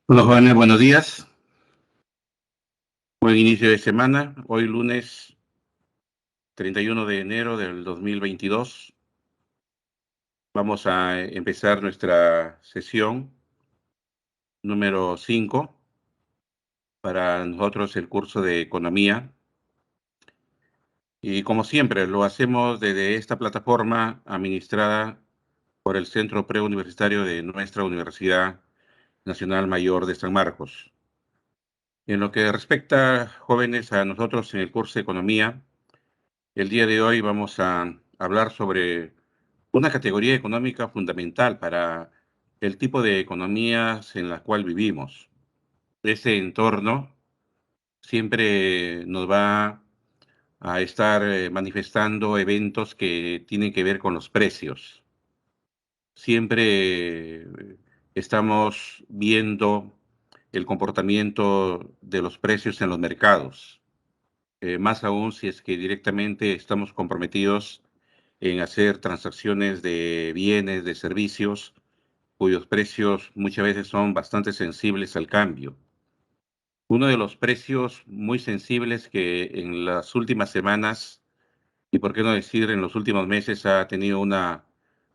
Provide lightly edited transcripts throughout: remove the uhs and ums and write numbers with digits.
Hola jóvenes, buenos días. Buen inicio de semana. Hoy lunes 31 de enero del 2022. Vamos a empezar nuestra sesión número 5 para nosotros el curso de economía. Y como siempre, lo hacemos desde esta plataforma administrada por el Centro Preuniversitario de nuestra Universidad Nacional Mayor de San Marcos. En lo que respecta, jóvenes, a nosotros en el curso de economía, el día de hoy vamos a hablar sobre una categoría económica fundamental para el tipo de economías en la cual vivimos. Ese entorno siempre nos va a estar manifestando eventos que tienen que ver con los precios. Siempre estamos viendo el comportamiento de los precios en los mercados, más aún si es que directamente estamos comprometidos en hacer transacciones de bienes, de servicios, cuyos precios muchas veces son bastante sensibles al cambio. Uno de los precios muy sensibles que en las últimas semanas, y por qué no decir en los últimos meses, ha tenido una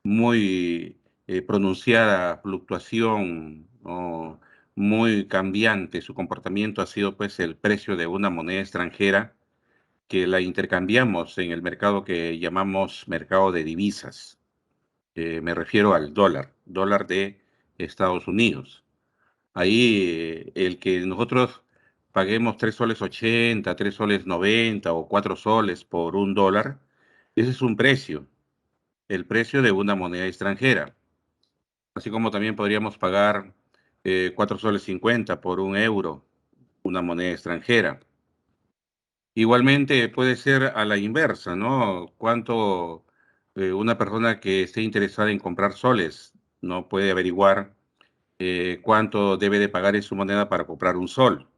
muy pronunciada fluctuación o muy cambiante su comportamiento, ha sido pues el precio de una moneda extranjera que la intercambiamos en el mercado que llamamos mercado de divisas. Me refiero al dólar de Estados Unidos. Ahí el que nosotros paguemos 3 soles 80, 3 soles 90 o 4 soles por un dólar, ese es un precio, el precio de una moneda extranjera. Así como también podríamos pagar 4 soles 50 por un euro, una moneda extranjera. Igualmente puede ser a la inversa, ¿no? Cuánto una persona que esté interesada en comprar soles no puede averiguar cuánto debe de pagar en su moneda para comprar un sol,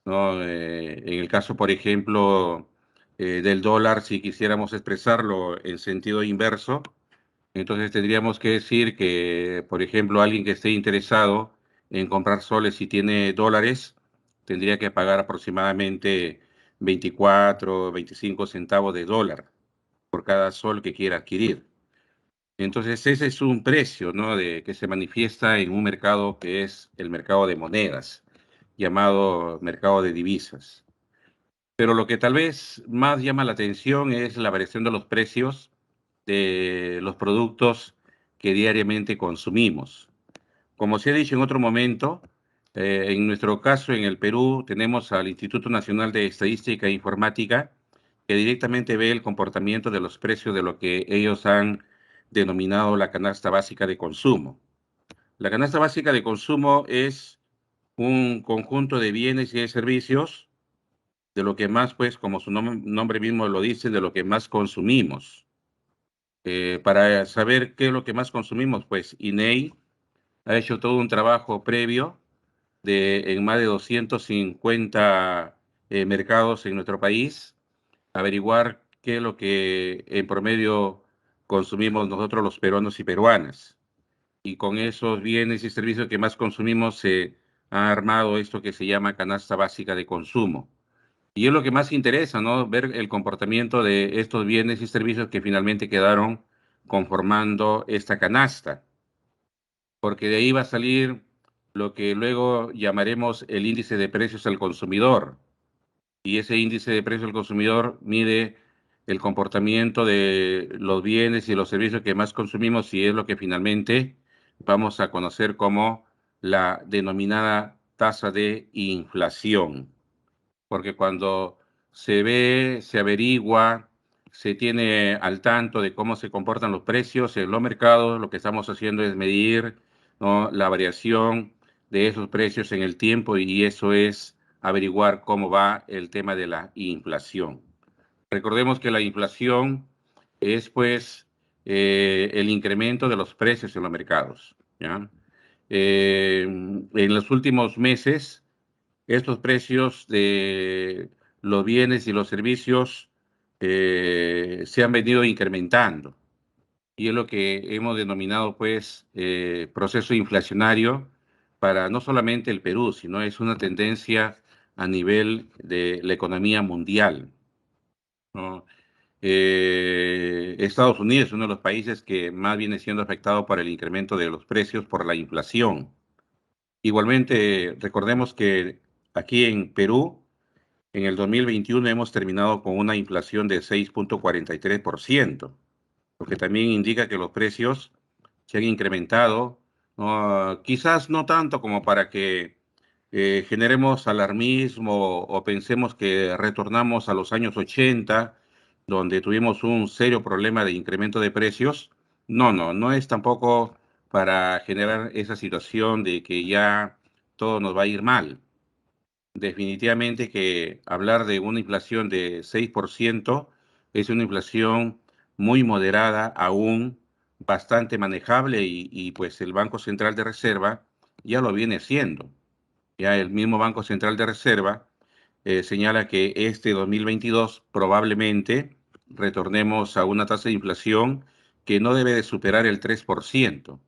¿no? En el caso, por ejemplo, del dólar, si quisiéramos expresarlo en sentido inverso, entonces tendríamos que decir que, por ejemplo, alguien que esté interesado en comprar soles y tiene dólares, tendría que pagar aproximadamente 24, 25 centavos de dólar por cada sol que quiera adquirir. Entonces ese es un precio, ¿no? Que se manifiesta en un mercado que es el mercado de monedas, llamado mercado de divisas. Pero lo que tal vez más llama la atención es la variación de los precios de los productos que diariamente consumimos. Como se ha dicho en otro momento, en nuestro caso en el Perú tenemos al Instituto Nacional de Estadística e Informática que directamente ve el comportamiento de los precios de lo que ellos han denominado la canasta básica de consumo. La canasta básica de consumo es un conjunto de bienes y de servicios de lo que más, pues, como su nombre mismo lo dice, de lo que más consumimos. Para saber qué es lo que más consumimos, pues INEI ha hecho todo un trabajo previo en más de 250 mercados en nuestro país, averiguar qué es lo que en promedio consumimos nosotros los peruanos y peruanas. Y con esos bienes y servicios que más consumimos se ha armado esto que se llama canasta básica de consumo. Y es lo que más interesa, ¿no? Ver el comportamiento de estos bienes y servicios que finalmente quedaron conformando esta canasta, porque de ahí va a salir lo que luego llamaremos el índice de precios al consumidor. Y ese índice de precios al consumidor mide el comportamiento de los bienes y los servicios que más consumimos y es lo que finalmente vamos a conocer como la denominada tasa de inflación, porque cuando se ve, se averigua, se tiene al tanto de cómo se comportan los precios en los mercados, lo que estamos haciendo es medir, ¿no?, la variación de esos precios en el tiempo y eso es averiguar cómo va el tema de la inflación. Recordemos que la inflación es pues el incremento de los precios en los mercados, ¿ya? En los últimos meses estos precios de los bienes y los servicios se han venido incrementando y es lo que hemos denominado pues proceso inflacionario para no solamente el Perú, sino es una tendencia a nivel de la economía mundial, ¿no? Estados Unidos es uno de los países que más viene siendo afectado por el incremento de los precios por la inflación. Igualmente, recordemos que aquí en Perú, en el 2021 hemos terminado con una inflación de 6,43%, lo que también indica que los precios se han incrementado, ¿no? Quizás no tanto como para que generemos alarmismo o pensemos que retornamos a los años 80, donde tuvimos un serio problema de incremento de precios. No, no es tampoco para generar esa situación de que ya todo nos va a ir mal. Definitivamente que hablar de una inflación de 6% es una inflación muy moderada, aún bastante manejable y pues el Banco Central de Reserva ya lo viene haciendo. Ya el mismo Banco Central de Reserva señala que este 2022 probablemente retornemos a una tasa de inflación que no debe de superar el 3%,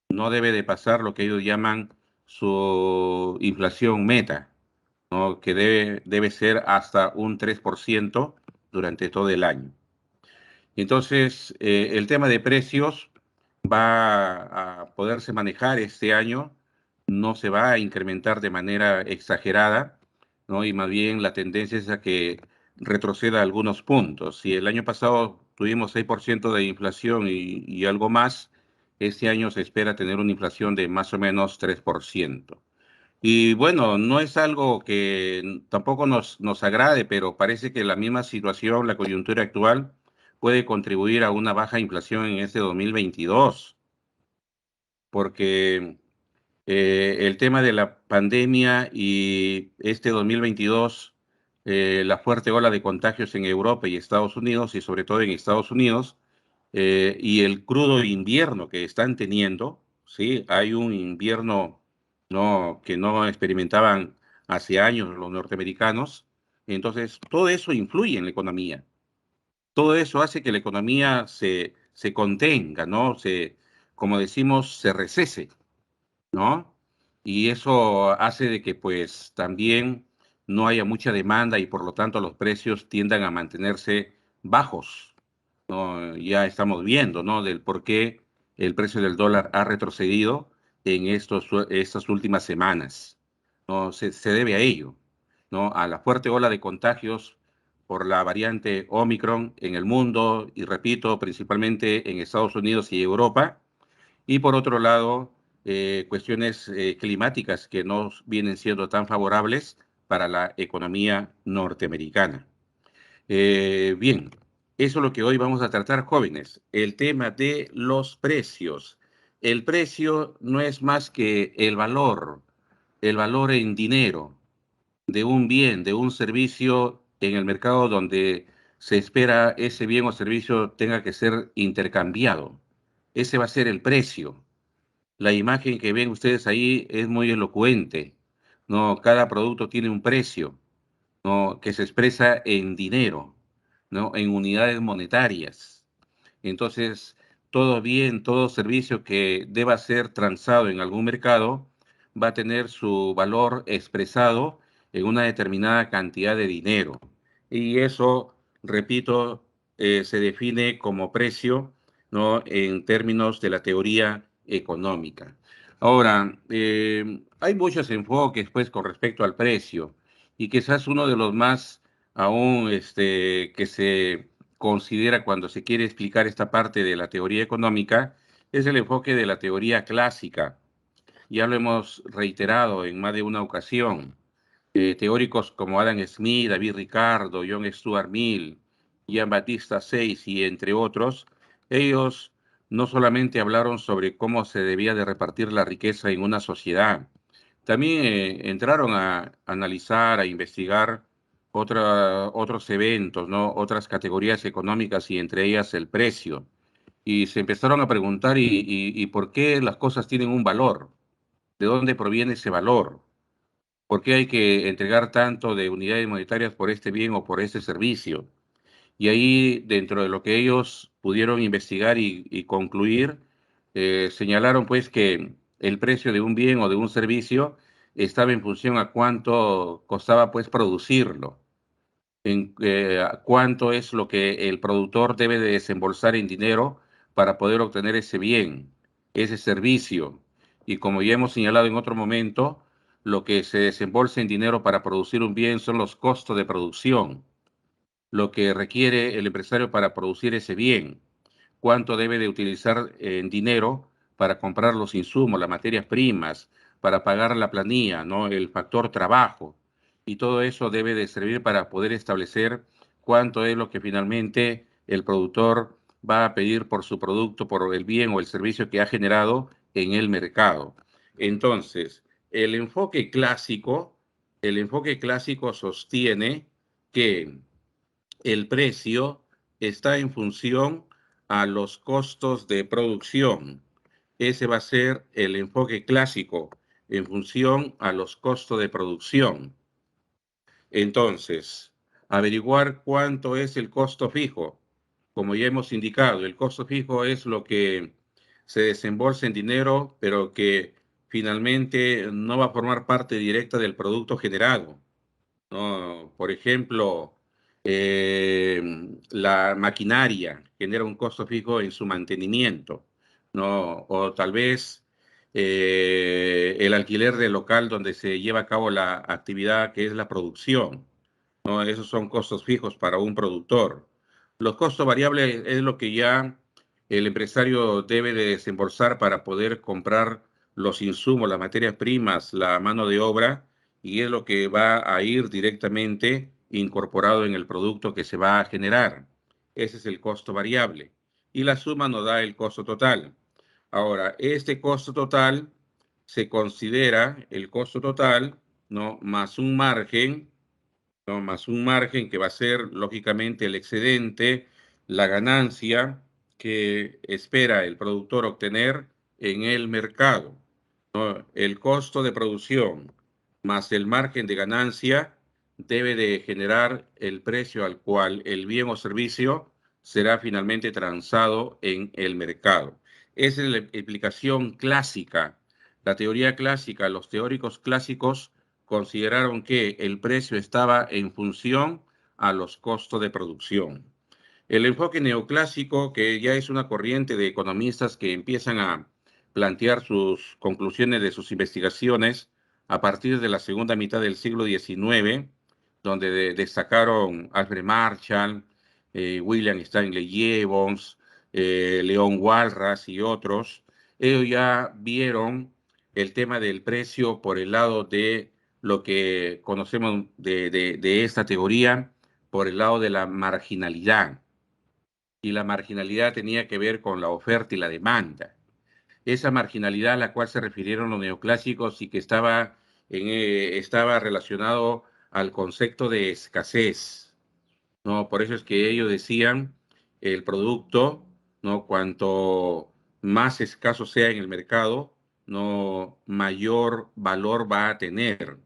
no debe de pasar lo que ellos llaman su inflación meta, ¿no? Que debe ser hasta un 3% durante todo el año. Entonces, el tema de precios va a poderse manejar este año, no se va a incrementar de manera exagerada, ¿no? Y más bien la tendencia es a que retroceda algunos puntos. Si el año pasado tuvimos 6% de inflación y algo más, este año se espera tener una inflación de más o menos 3%. Y bueno, no es algo que tampoco nos agrade, pero parece que la misma situación, la coyuntura actual, puede contribuir a una baja inflación en este 2022, porque el tema de la pandemia y este 2022, la fuerte ola de contagios en Europa y Estados Unidos, y sobre todo en Estados Unidos, y el crudo invierno que están teniendo, ¿sí? Hay un invierno, ¿no?, que no experimentaban hace años los norteamericanos. Entonces, todo eso influye en la economía. Todo eso hace que la economía se contenga, ¿no? Como decimos, se recese, ¿no? Y eso hace de que pues también no haya mucha demanda y por lo tanto los precios tiendan a mantenerse bajos, ¿no? Ya estamos viendo, ¿no?, del por qué el precio del dólar ha retrocedido en estas últimas semanas, ¿no? Se debe a ello, ¿no? A la fuerte ola de contagios por la variante Omicron en el mundo y repito, principalmente en Estados Unidos y Europa, y por otro lado, cuestiones climáticas que no vienen siendo tan favorables para la economía norteamericana. Bien, eso es lo que hoy vamos a tratar, jóvenes, el tema de los precios. El precio no es más que el valor en dinero de un bien, de un servicio en el mercado donde se espera ese bien o servicio tenga que ser intercambiado. Ese va a ser el precio. La imagen que ven ustedes ahí es muy elocuente, ¿no? Cada producto tiene un precio, ¿no?, que se expresa en dinero, ¿no?, en unidades monetarias. Entonces, todo bien, todo servicio que deba ser transado en algún mercado va a tener su valor expresado en una determinada cantidad de dinero. Y eso, repito, se define como precio, ¿no?, en términos de la teoría económica. Ahora, hay muchos enfoques, pues, con respecto al precio, y quizás uno de los más aún que se considera cuando se quiere explicar esta parte de la teoría económica es el enfoque de la teoría clásica. Ya lo hemos reiterado en más de una ocasión. Teóricos como Adam Smith, David Ricardo, John Stuart Mill, Jean-Baptiste Sayce y entre otros, ellos no solamente hablaron sobre cómo se debía de repartir la riqueza en una sociedad, también entraron a analizar, a investigar otros eventos, ¿no?, otras categorías económicas y entre ellas el precio. Y se empezaron a preguntar, ¿y por qué las cosas tienen un valor? ¿De dónde proviene ese valor? ¿Por qué hay que entregar tanto de unidades monetarias por este bien o por este servicio? Y ahí, dentro de lo que ellos pudieron investigar y concluir, señalaron pues que el precio de un bien o de un servicio estaba en función a cuánto costaba pues producirlo, cuánto es lo que el productor debe de desembolsar en dinero para poder obtener ese bien, ese servicio. Y como ya hemos señalado en otro momento, lo que se desembolsa en dinero para producir un bien son los costos de producción, lo que requiere el empresario para producir ese bien, cuánto debe de utilizar en dinero para comprar los insumos, las materias primas, para pagar la planilla, ¿no? El factor trabajo. Y todo eso debe de servir para poder establecer cuánto es lo que finalmente el productor va a pedir por su producto, por el bien o el servicio que ha generado en el mercado. Entonces, el el enfoque clásico sostiene que el precio está en función a los costos de producción. Ese va a ser el enfoque clásico, en función a los costos de producción. Entonces, averiguar cuánto es el costo fijo. Como ya hemos indicado, el costo fijo es lo que se desembolsa en dinero, pero que finalmente no va a formar parte directa del producto generado, ¿no? Por ejemplo, eh, la maquinaria genera un costo fijo en su mantenimiento, ¿no? O tal vez el alquiler del local donde se lleva a cabo la actividad que es la producción, ¿no? Esos son costos fijos para un productor. Los costos variables es lo que ya el empresario debe de desembolsar para poder comprar los insumos, las materias primas, la mano de obra, y es lo que va a ir directamente incorporado en el producto que se va a generar. Ese es el costo variable. Y la suma nos da el costo total. Ahora, este costo total se considera el costo total, ¿no? Más un margen, ¿no? Más un margen que va a ser lógicamente el excedente, la ganancia que espera el productor obtener en el mercado, ¿no? El costo de producción más el margen de ganancia debe de generar el precio al cual el bien o servicio será finalmente transado en el mercado. Esa es la explicación clásica, la teoría clásica, los teóricos clásicos consideraron que el precio estaba en función a los costos de producción. El enfoque neoclásico, que ya es una corriente de economistas que empiezan a plantear sus conclusiones de sus investigaciones a partir de la segunda mitad del siglo XIX, donde destacaron Alfred Marshall, William Stanley Jevons, León Walras y otros. Ellos ya vieron el tema del precio por el lado de lo que conocemos de esta teoría, por el lado de la marginalidad, y la marginalidad tenía que ver con la oferta y la demanda. Esa marginalidad a la cual se refirieron los neoclásicos y que estaba relacionado al concepto de escasez, ¿no? Por eso es que ellos decían el producto, ¿no? Cuanto más escaso sea en el mercado, no mayor valor va a tener.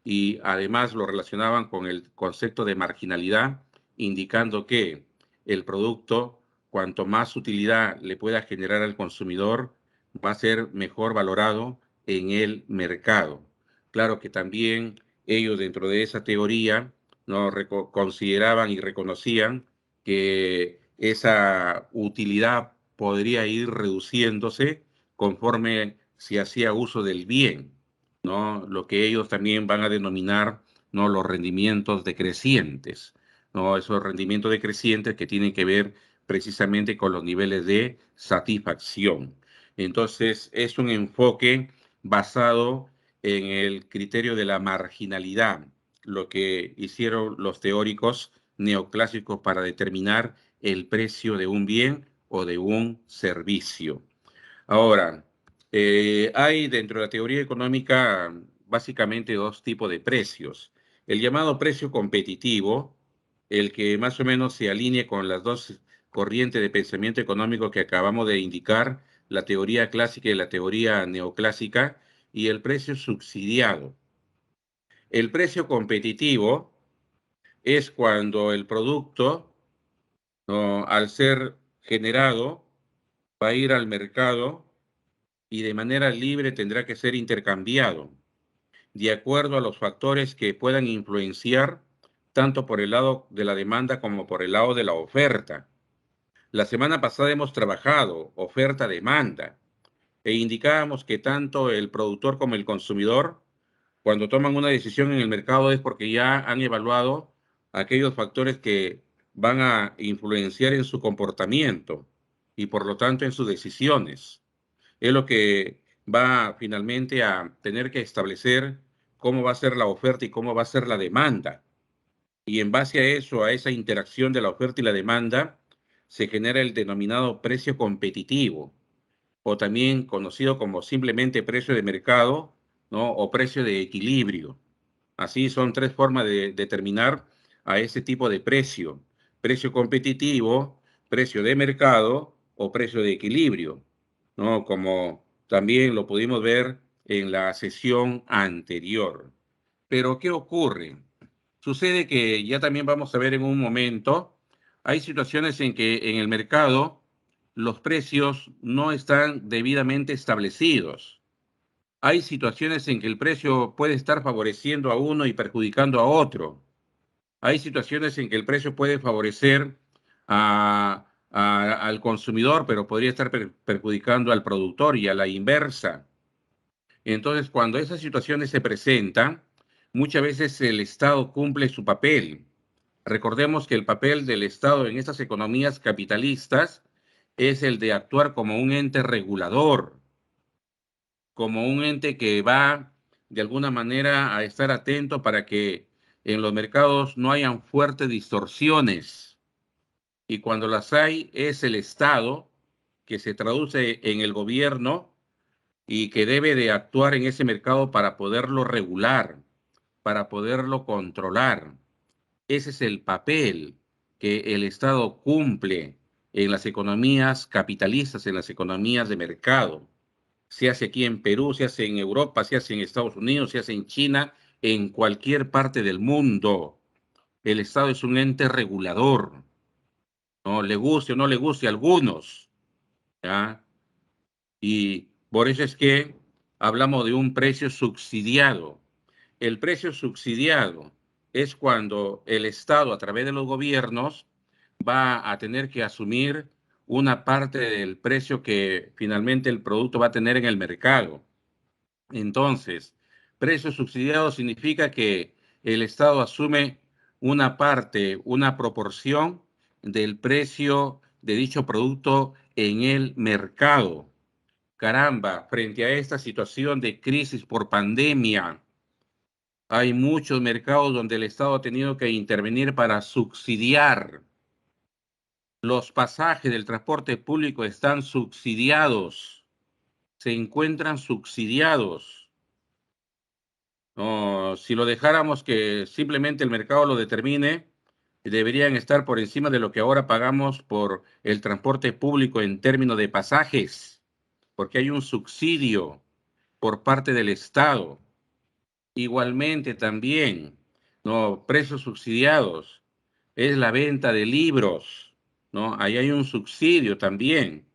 Y además lo relacionaban con el concepto de marginalidad, indicando que el producto, cuanto más utilidad le pueda generar al consumidor, va a ser mejor valorado en el mercado. Claro que también ellos dentro de esa teoría no consideraban y reconocían que esa utilidad podría ir reduciéndose conforme se hacía uso del bien, ¿no? Lo que ellos también van a denominar, ¿no? Los rendimientos decrecientes, ¿no? Esos rendimientos decrecientes que tienen que ver precisamente con los niveles de satisfacción. Entonces, es un enfoque basado en el criterio de la marginalidad, lo que hicieron los teóricos neoclásicos para determinar el precio de un bien o de un servicio. Ahora, hay dentro de la teoría económica básicamente dos tipos de precios. El llamado precio competitivo, el que más o menos se alinea con las dos corrientes de pensamiento económico que acabamos de indicar, la teoría clásica y la teoría neoclásica, y el precio subsidiado. El precio competitivo es cuando el producto, ¿no? Al ser generado, va a ir al mercado y de manera libre tendrá que ser intercambiado de acuerdo a los factores que puedan influenciar tanto por el lado de la demanda como por el lado de la oferta. La semana pasada hemos trabajado oferta-demanda e indicábamos que tanto el productor como el consumidor, cuando toman una decisión en el mercado, es porque ya han evaluado aquellos factores que van a influenciar en su comportamiento y por lo tanto en sus decisiones. Es lo que va finalmente a tener que establecer cómo va a ser la oferta y cómo va a ser la demanda. Y en base a eso, a esa interacción de la oferta y la demanda, se genera el denominado precio competitivo, o también conocido como simplemente precio de mercado, ¿no? O precio de equilibrio. Así son tres formas de determinar a ese tipo de precio: precio competitivo, precio de mercado o precio de equilibrio, ¿no? Como también lo pudimos ver en la sesión anterior. Pero ¿qué ocurre? Sucede que ya también vamos a ver en un momento, hay situaciones en que en el mercado los precios no están debidamente establecidos. Hay situaciones en que el precio puede estar favoreciendo a uno y perjudicando a otro. Hay situaciones en que el precio puede favorecer al consumidor, pero podría estar perjudicando al productor y a la inversa. Entonces, cuando esas situaciones se presentan, muchas veces el Estado cumple su papel. Recordemos que el papel del Estado en estas economías capitalistas es el de actuar como un ente regulador, como un ente que va de alguna manera a estar atento para que en los mercados no hayan fuertes distorsiones. Y cuando las hay, es el Estado que se traduce en el gobierno y que debe de actuar en ese mercado para poderlo regular, para poderlo controlar. Ese es el papel que el Estado cumple en las economías capitalistas, en las economías de mercado. Se hace aquí en Perú, se hace en Europa, se hace en Estados Unidos, se hace en China, en cualquier parte del mundo. El Estado es un ente regulador, ¿no? Le guste o no le guste a algunos, ¿ya? Y por eso es que hablamos de un precio subsidiado. El precio subsidiado es cuando el Estado, a través de los gobiernos, va a tener que asumir una parte del precio que finalmente el producto va a tener en el mercado. Entonces, precio subsidiado significa que el Estado asume una parte, una proporción del precio de dicho producto en el mercado. Caramba, frente a esta situación de crisis por pandemia, hay muchos mercados donde el Estado ha tenido que intervenir para subsidiar. Los pasajes del transporte público están subsidiados, se encuentran subsidiados. No, si lo dejáramos que simplemente el mercado lo determine, deberían estar por encima de lo que ahora pagamos por el transporte público en términos de pasajes, porque hay un subsidio por parte del Estado. Igualmente también, ¿no? Precios subsidiados es la venta de libros, ¿no? Ahí hay un subsidio también,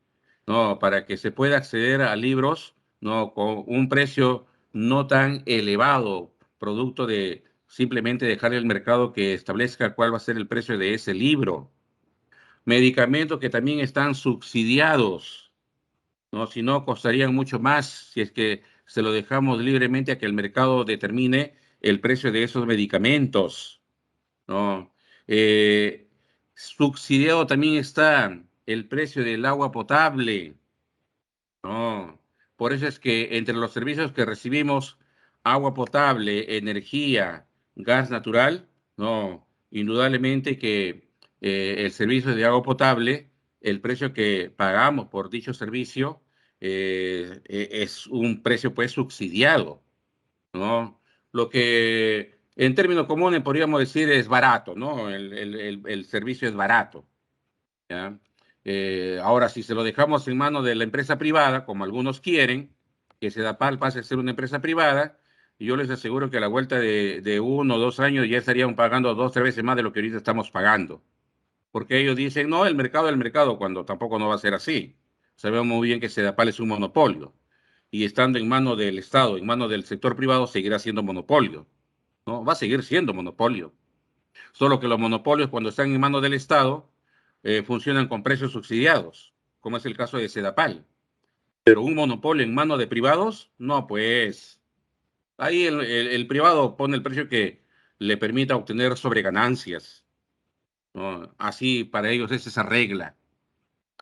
¿no? Para que se pueda acceder a libros, ¿no? Con un precio no tan elevado, producto de simplemente dejar el mercado que establezca cuál va a ser el precio de ese libro. Medicamentos que también están subsidiados, ¿no? Si no, costarían mucho más si es que se lo dejamos libremente a que el mercado determine el precio de esos medicamentos, ¿no? Subsidiado también está el precio del agua potable, ¿no? Por eso es que entre los servicios que recibimos, agua potable, energía, gas natural, no, indudablemente que el servicio de agua potable, el precio que pagamos por dicho servicio, es un precio pues subsidiado, ¿no? Lo que en términos comunes podríamos decir es barato, ¿no? El servicio es barato, ¿ya? Ahora, si se lo dejamos en manos de la empresa privada, como algunos quieren, que Sedapal pase a ser una empresa privada, yo les aseguro que a la vuelta de 1 o 2 años ya estarían pagando 2 o 3 veces más de lo que ahorita estamos pagando. Porque ellos dicen, no, el mercado, cuando tampoco no va a ser así. Sabemos muy bien que Sedapal es un monopolio. y estando en manos del Estado, en manos del sector privado, seguirá siendo monopolio, ¿no? Va a seguir siendo monopolio. Solo que los monopolios, cuando están en manos del Estado, funcionan con precios subsidiados, como es el caso de Sedapal. Pero un monopolio en manos de privados, no, pues ahí el privado pone el precio que le permita obtener sobreganancias, ¿no? Así para ellos es esa regla,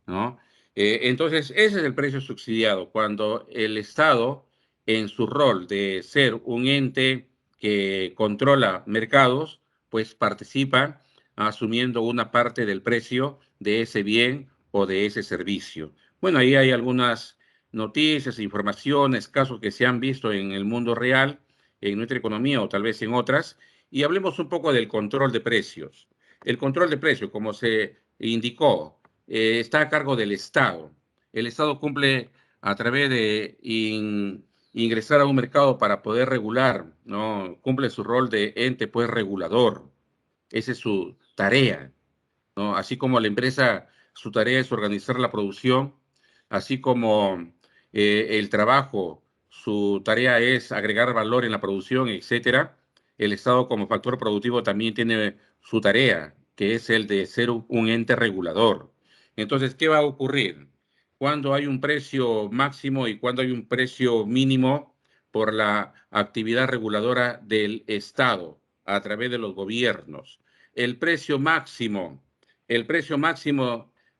¿no? Entonces, ese es el precio subsidiado, cuando el Estado, en su rol de ser un ente que controla mercados, pues participa asumiendo una parte del precio de ese bien o de ese servicio. Bueno, ahí hay algunas noticias, informaciones, casos que se han visto en el mundo real, en nuestra economía o tal vez en otras, y hablemos un poco del control de precios. El control de precios, como se indicó, está a cargo del Estado. El Estado cumple a través de ingresar a un mercado para poder regular, ¿no? Cumple su rol de ente pues regulador. Esa es su tarea, ¿no? Así como la empresa, su tarea es organizar la producción, así como el trabajo, su tarea es agregar valor en la producción, etcétera. El Estado como factor productivo también tiene su tarea, que es el de ser un ente regulador. Entonces, ¿qué va a ocurrir? Cuando hay un precio máximo y cuando hay un precio mínimo por la actividad reguladora del Estado a través de los gobiernos. El precio máximo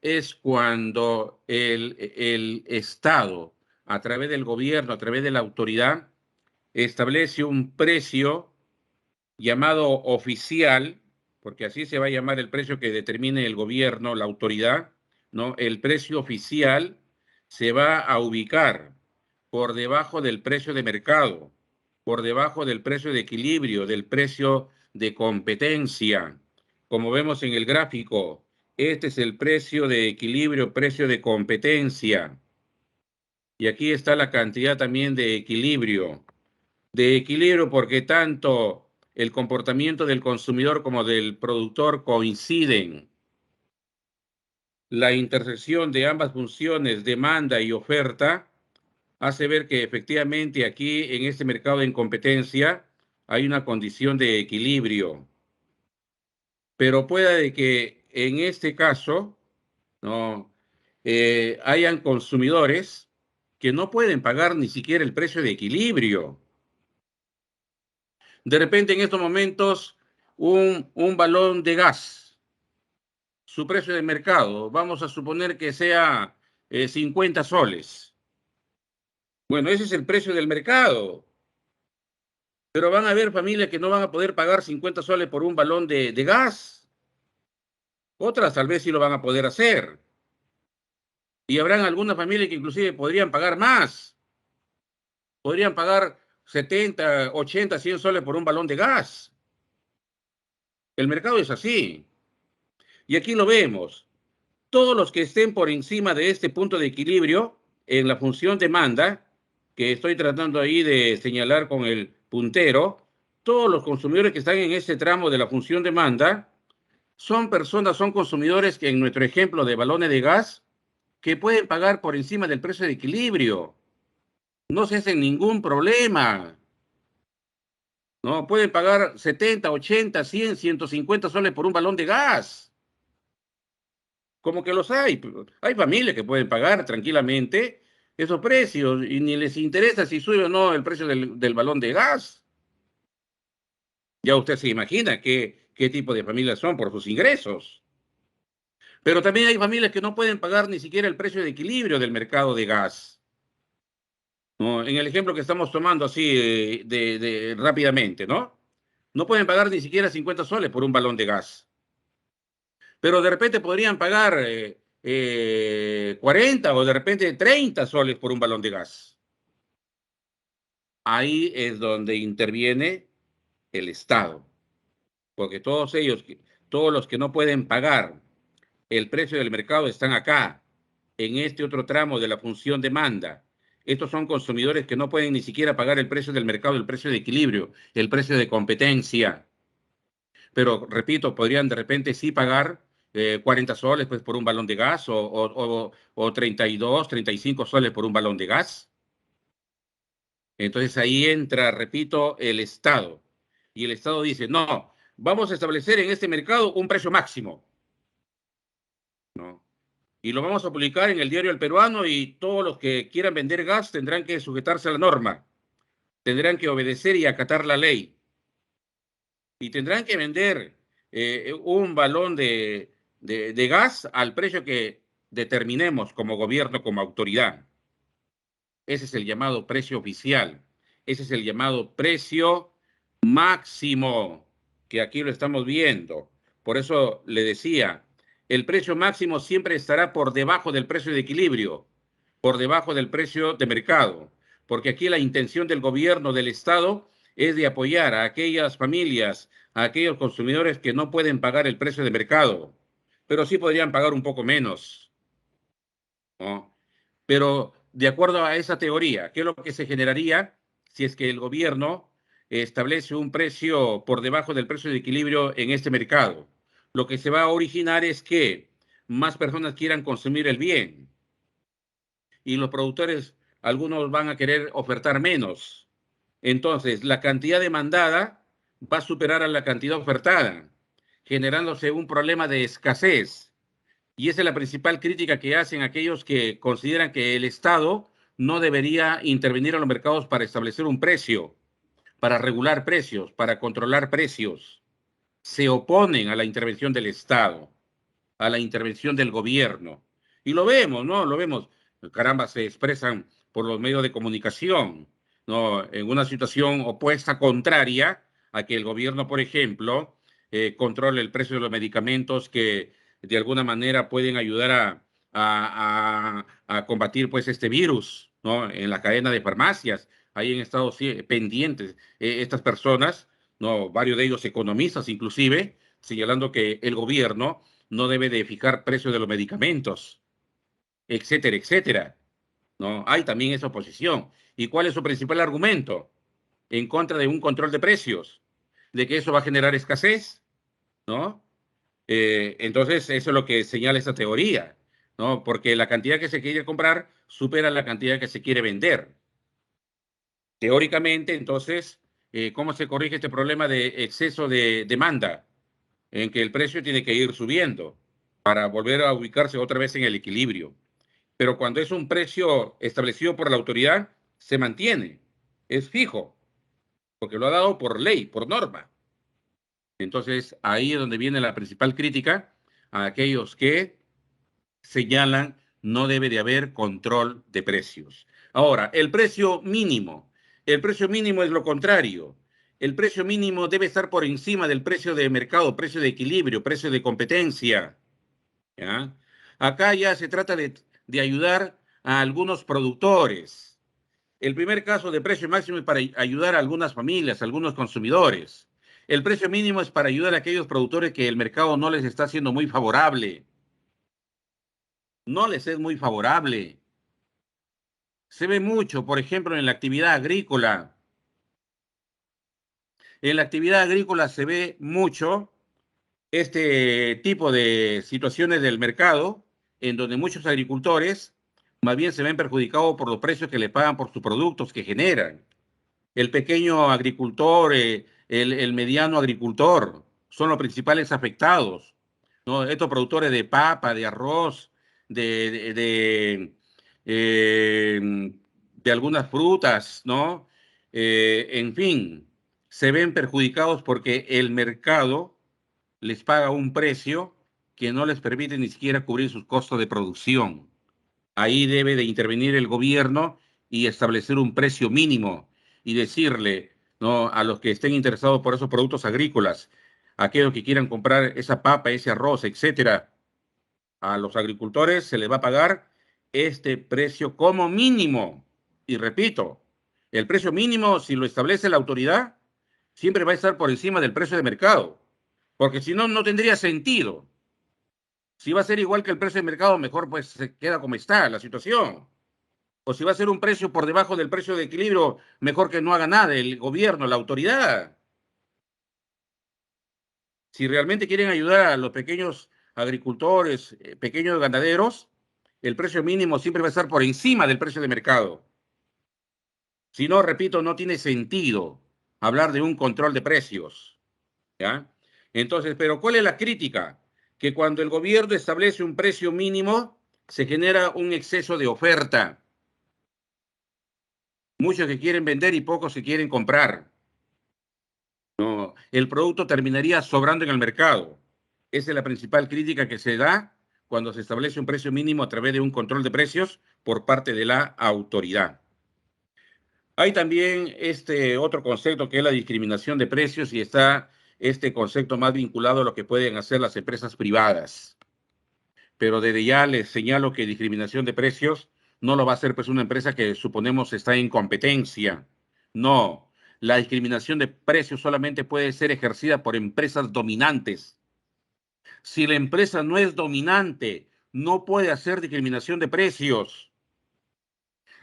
es cuando el Estado, a través del gobierno, a través de la autoridad, establece un precio llamado oficial, porque así se va a llamar el precio que determine el gobierno, la autoridad, ¿no? El precio oficial se va a ubicar por debajo del precio de mercado, por debajo del precio de equilibrio, del precio de competencia. Como vemos en el gráfico, este es el precio de equilibrio, precio de competencia. Y aquí está la cantidad también de equilibrio. De equilibrio porque tanto el comportamiento del consumidor como del productor coinciden. La intersección de ambas funciones, demanda y oferta, hace ver que efectivamente aquí en este mercado en competencia hay una condición de equilibrio. Pero puede que en este caso no hayan consumidores que no pueden pagar ni siquiera el precio de equilibrio. De repente en estos momentos un balón de gas, su precio de mercado, vamos a suponer que sea 50 soles. Bueno, ese es el precio del mercado, pero van a haber familias que no van a poder pagar 50 soles por un balón de gas. Otras tal vez sí lo van a poder hacer. Y habrán algunas familias que inclusive podrían pagar más. Podrían pagar 70, 80, 100 soles por un balón de gas. El mercado es así. Y aquí lo vemos. Todos los que estén por encima de este punto de equilibrio en la función demanda, que estoy tratando ahí de señalar con el puntero, todos los consumidores que están en este tramo de la función demanda son personas, son consumidores que en nuestro ejemplo de balones de gas, que pueden pagar por encima del precio de equilibrio. No se hacen ningún problema. No pueden pagar 70, 80, 100, 150 soles por un balón de gas. Como que los hay. Hay familias que pueden pagar tranquilamente esos precios y ni les interesa si sube o no el precio del balón de gas. Ya usted se imagina qué tipo de familias son por sus ingresos. Pero también hay familias que no pueden pagar ni siquiera el precio de equilibrio del mercado de gas. ¿No? En el ejemplo que estamos tomando así rápidamente, ¿no? No pueden pagar ni siquiera 50 soles por un balón de gas. Pero de repente podrían pagar 40 o de repente 30 soles por un balón de gas. Ahí es donde interviene el Estado, porque todos ellos, todos los que no pueden pagar el precio del mercado están acá, en este otro tramo de la función demanda. Estos son consumidores que no pueden ni siquiera pagar el precio del mercado, el precio de equilibrio, el precio de competencia. Pero, repito, podrían de repente sí pagar 40 soles pues, por un balón de gas o 32, 35 soles por un balón de gas. Entonces ahí entra, repito, el Estado. Y el Estado dice, no, vamos a establecer en este mercado un precio máximo, ¿no? Y lo vamos a publicar en el diario El Peruano y todos los que quieran vender gas tendrán que sujetarse a la norma, tendrán que obedecer y acatar la ley. Y tendrán que vender un balón de gas al precio que determinemos como gobierno, como autoridad. Ese es el llamado precio oficial. Ese es el llamado precio máximo, que aquí lo estamos viendo. Por eso le decía, el precio máximo siempre estará por debajo del precio de equilibrio, por debajo del precio de mercado, porque aquí la intención del gobierno, del Estado, es de apoyar a aquellas familias, a aquellos consumidores que no pueden pagar el precio de mercado, pero sí podrían pagar un poco menos, ¿no? Pero de acuerdo a esa teoría, ¿qué es lo que se generaría si es que el gobierno establece un precio por debajo del precio de equilibrio en este mercado? Lo que se va a originar es que más personas quieran consumir el bien y los productores, algunos van a querer ofertar menos. Entonces, la cantidad demandada va a superar a la cantidad ofertada, generándose un problema de escasez. Y esa es la principal crítica que hacen aquellos que consideran que el Estado no debería intervenir en los mercados para establecer un precio, para regular precios, para controlar precios. Se oponen a la intervención del Estado, a la intervención del gobierno. Y lo vemos, ¿no? Lo vemos. Caramba, se expresan por los medios de comunicación, ¿no? En una situación opuesta, contraria a que el gobierno, por ejemplo, controle el precio de los medicamentos que de alguna manera pueden ayudar a combatir pues este virus, ¿no? En la cadena de farmacias. Ahí en Estados Unidos pendientes estas personas, ¿no? Varios de ellos economistas inclusive, señalando que el gobierno no debe de fijar precios de los medicamentos, etcétera, etcétera, ¿no? Hay también esa oposición. ¿Y cuál es su principal argumento? En contra de un control de precios, de que eso va a generar escasez, ¿no? Entonces, eso es lo que señala esta teoría, ¿no? Porque la cantidad que se quiere comprar supera la cantidad que se quiere vender. Teóricamente, entonces, ¿cómo se corrige este problema de exceso de demanda? En que el precio tiene que ir subiendo para volver a ubicarse otra vez en el equilibrio. Pero cuando es un precio establecido por la autoridad, se mantiene, es fijo, porque lo ha dado por ley, por norma. Entonces, ahí es donde viene la principal crítica a aquellos que señalan no debe de haber control de precios. Ahora, el precio mínimo. El precio mínimo es lo contrario. El precio mínimo debe estar por encima del precio de mercado, precio de equilibrio, precio de competencia. ¿Ya? Acá ya se trata de ayudar a algunos productores. El primer caso de precio máximo es para ayudar a algunas familias, a algunos consumidores. El precio mínimo es para ayudar a aquellos productores que el mercado no les está siendo muy favorable. No les es muy favorable. Se ve mucho, por ejemplo, en la actividad agrícola. En la actividad agrícola se ve mucho este tipo de situaciones del mercado, en donde muchos agricultores más bien se ven perjudicados por los precios que le pagan por sus productos que generan. El pequeño agricultor, el mediano agricultor, son los principales afectados, ¿no? Estos productores de papa, de arroz, de, de, de, de algunas frutas, ¿no? En fin, se ven perjudicados porque el mercado les paga un precio que no les permite ni siquiera cubrir sus costos de producción. Ahí debe de intervenir el gobierno y establecer un precio mínimo y decirle, ¿no? A los que estén interesados por esos productos agrícolas, a aquellos que quieran comprar esa papa, ese arroz, etcétera, a los agricultores se les va a pagar este precio como mínimo. Y repito, el precio mínimo, si lo establece la autoridad, siempre va a estar por encima del precio de mercado, porque si no, no tendría sentido. Si va a ser igual que el precio de mercado, mejor pues se queda como está la situación. O si va a ser un precio por debajo del precio de equilibrio, mejor que no haga nada el gobierno, la autoridad. Si realmente quieren ayudar a los pequeños agricultores, pequeños ganaderos, el precio mínimo siempre va a estar por encima del precio de mercado. Si no, repito, no tiene sentido hablar de un control de precios, ¿ya? Entonces, pero ¿cuál es la crítica? Que cuando el gobierno establece un precio mínimo, se genera un exceso de oferta. Muchos que quieren vender y pocos que quieren comprar. No, el producto terminaría sobrando en el mercado. Esa es la principal crítica que se da cuando se establece un precio mínimo a través de un control de precios por parte de la autoridad. Hay también este otro concepto que es la discriminación de precios y está este concepto más vinculado a lo que pueden hacer las empresas privadas. Pero desde ya les señalo que discriminación de precios no lo va a hacer pues una empresa que suponemos está en competencia. No, la discriminación de precios solamente puede ser ejercida por empresas dominantes. Si la empresa no es dominante, no puede hacer discriminación de precios.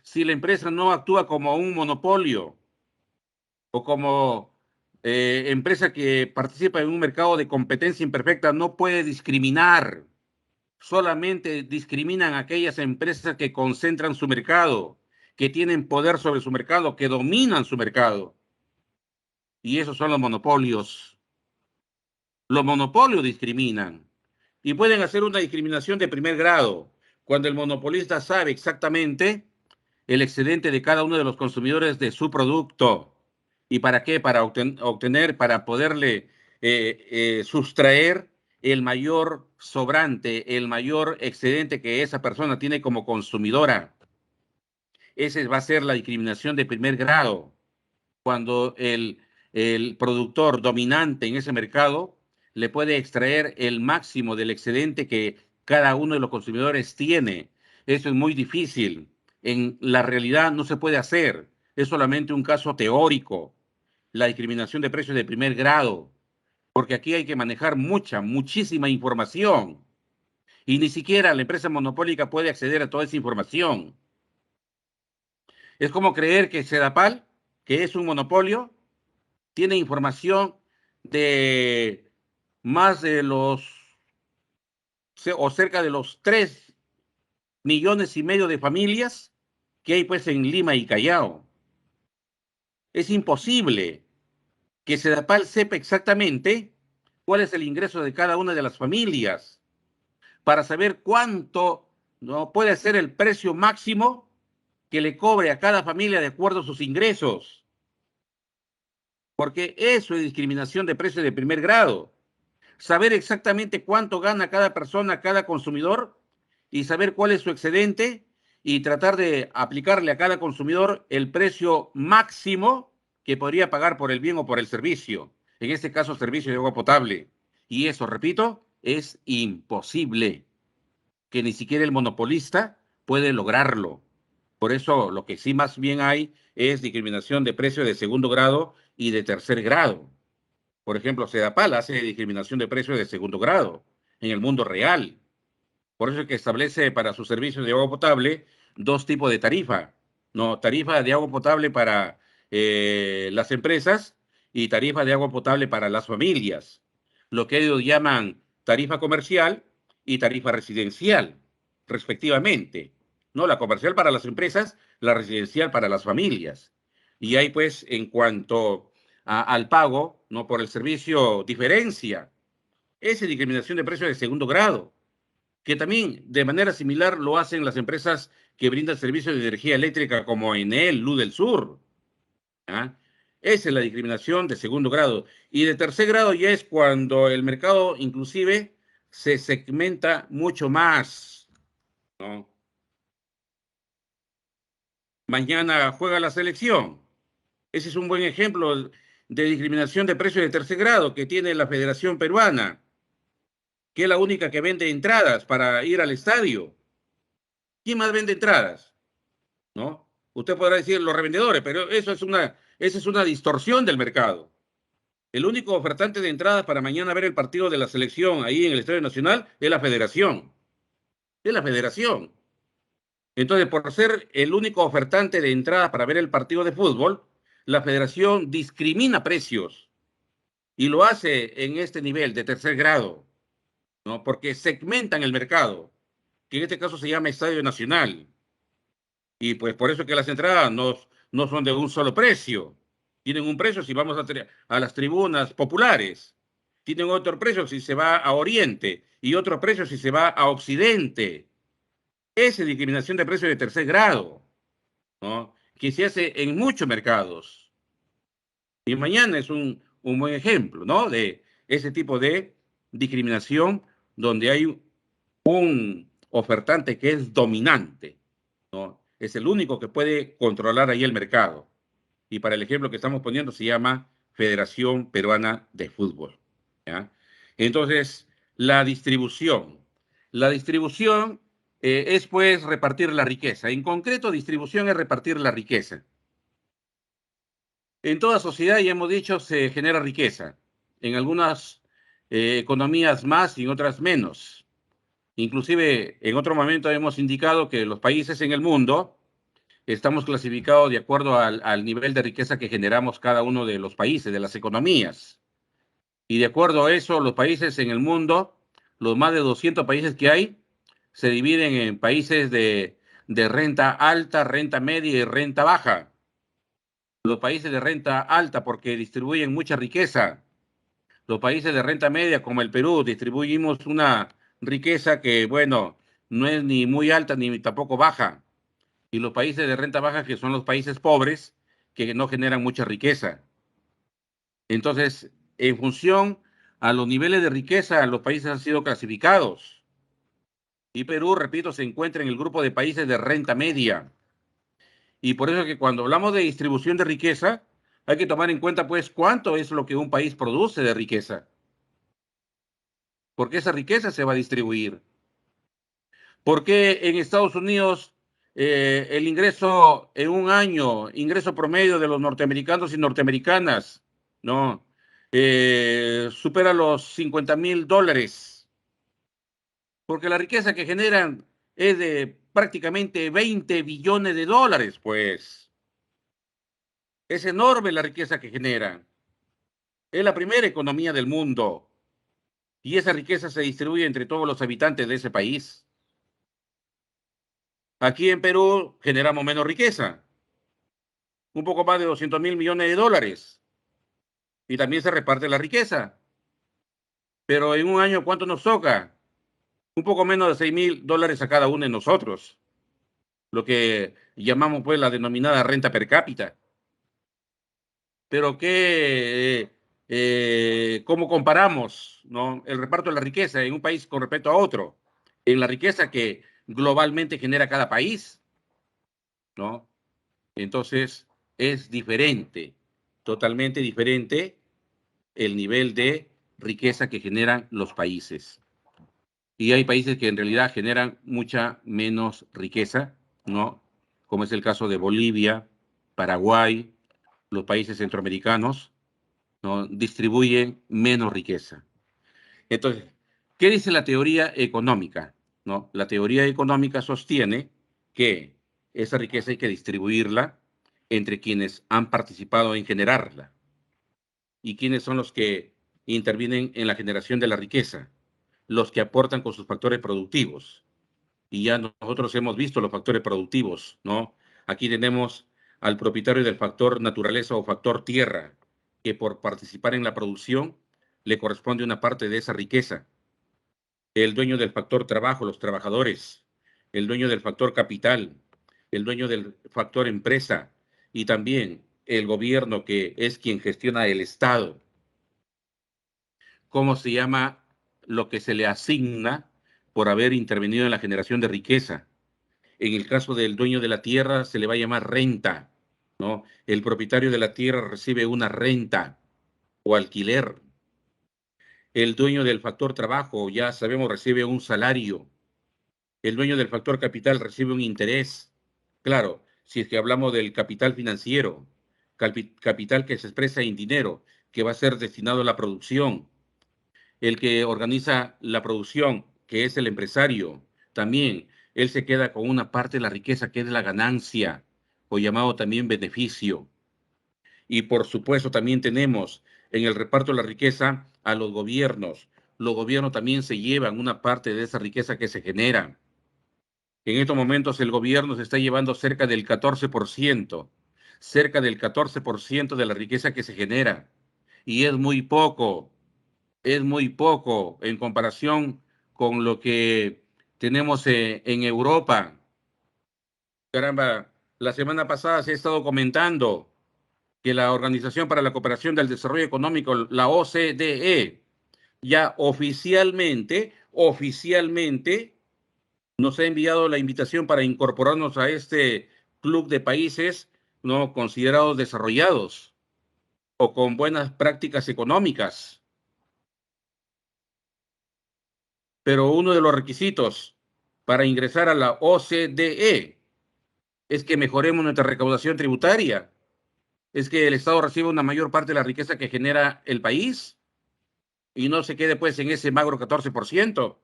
Si la empresa no actúa como un monopolio o como empresa que participa en un mercado de competencia imperfecta, no puede discriminar. Solamente discriminan a aquellas empresas que concentran su mercado, que tienen poder sobre su mercado, que dominan su mercado. Y esos son los monopolios. Los monopolios discriminan y pueden hacer una discriminación de primer grado cuando el monopolista sabe exactamente el excedente de cada uno de los consumidores de su producto. ¿Y para qué? Para obtener, para poderle sustraer el mayor sobrante, el mayor excedente que esa persona tiene como consumidora. Esa va a ser la discriminación de primer grado. Cuando el productor dominante en ese mercado le puede extraer el máximo del excedente que cada uno de los consumidores tiene. Eso es muy difícil. En la realidad no se puede hacer. Es solamente un caso teórico. La discriminación de precios de primer grado. Porque aquí hay que manejar muchísima información. Y ni siquiera la empresa monopólica puede acceder a toda esa información. Es como creer que Sedapal, que es un monopolio, tiene información de más de los o cerca de los 3,5 millones de familias que hay pues en Lima y Callao. Es imposible que Sedapal sepa exactamente cuál es el ingreso de cada una de las familias para saber cuánto no puede ser el precio máximo que le cobre a cada familia de acuerdo a sus ingresos, porque eso es discriminación de precios de primer grado. Saber exactamente cuánto gana cada persona, cada consumidor, y saber cuál es su excedente y tratar de aplicarle a cada consumidor el precio máximo que podría pagar por el bien o por el servicio. En este caso, servicio de agua potable. Y eso, repito, es imposible, que ni siquiera el monopolista puede lograrlo. Por eso, lo que sí más bien hay es discriminación de precios de segundo grado y de tercer grado. Por ejemplo, Sedapal hace discriminación de precios de segundo grado en el mundo real. Por eso es que establece para sus servicios de agua potable dos tipos de tarifa. No, tarifa de agua potable para las empresas y tarifa de agua potable para las familias. Lo que ellos llaman tarifa comercial y tarifa residencial, respectivamente. No, la comercial para las empresas, la residencial para las familias. Y ahí pues, en cuanto al pago, no por el servicio, diferencia. Esa es discriminación de precios de segundo grado, que también de manera similar lo hacen las empresas que brindan servicios de energía eléctrica como Enel, Luz del Sur. ¿Ah? Esa es la discriminación de segundo grado. Y de tercer grado ya es cuando el mercado inclusive se segmenta mucho más, ¿no? Mañana juega la selección. Ese es un buen ejemplo de discriminación de precios de tercer grado que tiene la Federación Peruana, que es la única que vende entradas para ir al estadio. ¿Quién más vende entradas? ¿No? Usted podrá decir los revendedores, pero esa es una distorsión del mercado. El único ofertante de entradas para mañana ver el partido de la selección ahí en el Estadio Nacional es la Federación. Es la Federación. Entonces, por ser el único ofertante de entradas para ver el partido de fútbol, la Federación discrimina precios y lo hace en este nivel de tercer grado, ¿no? Porque segmentan el mercado, que en este caso se llama Estadio Nacional. Y pues por eso que las entradas no son de un solo precio. Tienen un precio si vamos a las tribunas populares. Tienen otro precio si se va a Oriente y otro precio si se va a Occidente. Esa es discriminación de precio de tercer grado, ¿no? Que se hace en muchos mercados. Y mañana es un buen ejemplo, ¿no? De ese tipo de discriminación donde hay un ofertante que es dominante, ¿no? Es el único que puede controlar ahí el mercado. Y para el ejemplo que estamos poniendo se llama Federación Peruana de Fútbol, ¿ya? Entonces, la distribución. La distribución es pues repartir la riqueza. En concreto, distribución es repartir la riqueza. En toda sociedad, ya hemos dicho, se genera riqueza. En algunas economías más y en otras menos. Inclusive, en otro momento hemos indicado que los países en el mundo estamos clasificados de acuerdo al nivel de riqueza que generamos cada uno de los países, de las economías. Y de acuerdo a eso, los países en el mundo, los más de 200 países que hay, se dividen en países de renta alta, renta media y renta baja. Los países de renta alta porque distribuyen mucha riqueza. Los países de renta media como el Perú distribuimos una riqueza que, bueno, no es ni muy alta ni tampoco baja. Y los países de renta baja, que son los países pobres, que no generan mucha riqueza. Entonces, en función a los niveles de riqueza, los países han sido clasificados. Y Perú, repito, se encuentra en el grupo de países de renta media. Y por eso que cuando hablamos de distribución de riqueza, hay que tomar en cuenta, pues, cuánto es lo que un país produce de riqueza. Porque esa riqueza se va a distribuir. ¿Por qué en Estados Unidos el ingreso en un año, ingreso promedio de los norteamericanos y norteamericanas, no, supera los $50,000? Porque la riqueza que generan es de prácticamente 20 billones de dólares, pues. Es enorme la riqueza que generan. Es la primera economía del mundo. Y esa riqueza se distribuye entre todos los habitantes de ese país. Aquí en Perú generamos menos riqueza, un poco más de 200,000 millones de dólares. Y también se reparte la riqueza. Pero en un año, ¿cuánto nos toca? Un poco menos de $6,000 a cada uno de nosotros. Lo que llamamos pues la denominada renta per cápita. Pero ¿cómo comparamos, ¿no?, el reparto de la riqueza en un país con respecto a otro? En la riqueza que globalmente genera cada país, ¿no? Entonces, es diferente, totalmente diferente el nivel de riqueza que generan los países. Y hay países que en realidad generan mucha menos riqueza, ¿no? Como es el caso de Bolivia, Paraguay, los países centroamericanos, ¿no? Distribuyen menos riqueza. Entonces, ¿qué dice la teoría económica? ¿No? La teoría económica sostiene que esa riqueza hay que distribuirla entre quienes han participado en generarla. ¿Y quiénes son los que intervienen en la generación de la riqueza? Los que aportan con sus factores productivos. Y ya nosotros hemos visto los factores productivos, ¿no? Aquí tenemos al propietario del factor naturaleza o factor tierra, que por participar en la producción le corresponde una parte de esa riqueza. El dueño del factor trabajo, los trabajadores, el dueño del factor capital, el dueño del factor empresa y también el gobierno, que es quien gestiona el Estado. ¿Cómo se llama lo que se le asigna por haber intervenido en la generación de riqueza? En el caso del dueño de la tierra se le va a llamar renta, ¿no? El propietario de la tierra recibe una renta o alquiler. El dueño del factor trabajo, ya sabemos, recibe un salario. El dueño del factor capital recibe un interés. Claro, si es que hablamos del capital financiero, capital que se expresa en dinero, que va a ser destinado a la producción. El que organiza la producción, que es el empresario, también él se queda con una parte de la riqueza, que es la ganancia, o llamado también beneficio. Y por supuesto también tenemos en el reparto de la riqueza a los gobiernos. Los gobiernos también se llevan una parte de esa riqueza que se genera. En estos momentos el gobierno se está llevando cerca del 14%. cerca del 14% de la riqueza que se genera. Y es muy poco en comparación con lo que tenemos en Europa. Caramba, la semana pasada se ha estado comentando que la Organización para la Cooperación del Desarrollo Económico, la OCDE, ya oficialmente nos ha enviado la invitación para incorporarnos a este club de países no considerados desarrollados o con buenas prácticas económicas. Pero uno de los requisitos para ingresar a la OCDE es que mejoremos nuestra recaudación tributaria, es que el Estado reciba una mayor parte de la riqueza que genera el país y no se quede pues en ese magro 14%,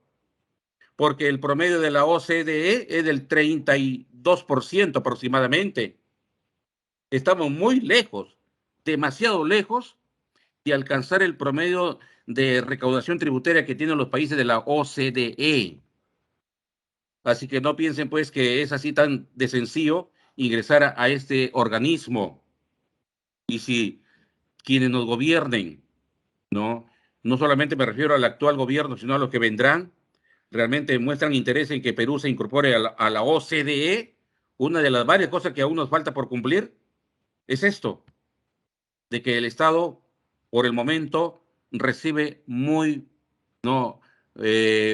porque el promedio de la OCDE es del 32% aproximadamente. Estamos muy lejos, demasiado lejos de alcanzar el promedio de recaudación tributaria que tienen los países de la OCDE. Así que no piensen pues que es así tan de sencillo ingresar a este organismo. Y si quienes nos gobiernen, ¿no? No solamente me refiero al actual gobierno, sino a los que vendrán, realmente muestran interés en que Perú se incorpore a la OCDE, una de las varias cosas que aún nos falta por cumplir es esto, de que el Estado, por el momento, recibe no,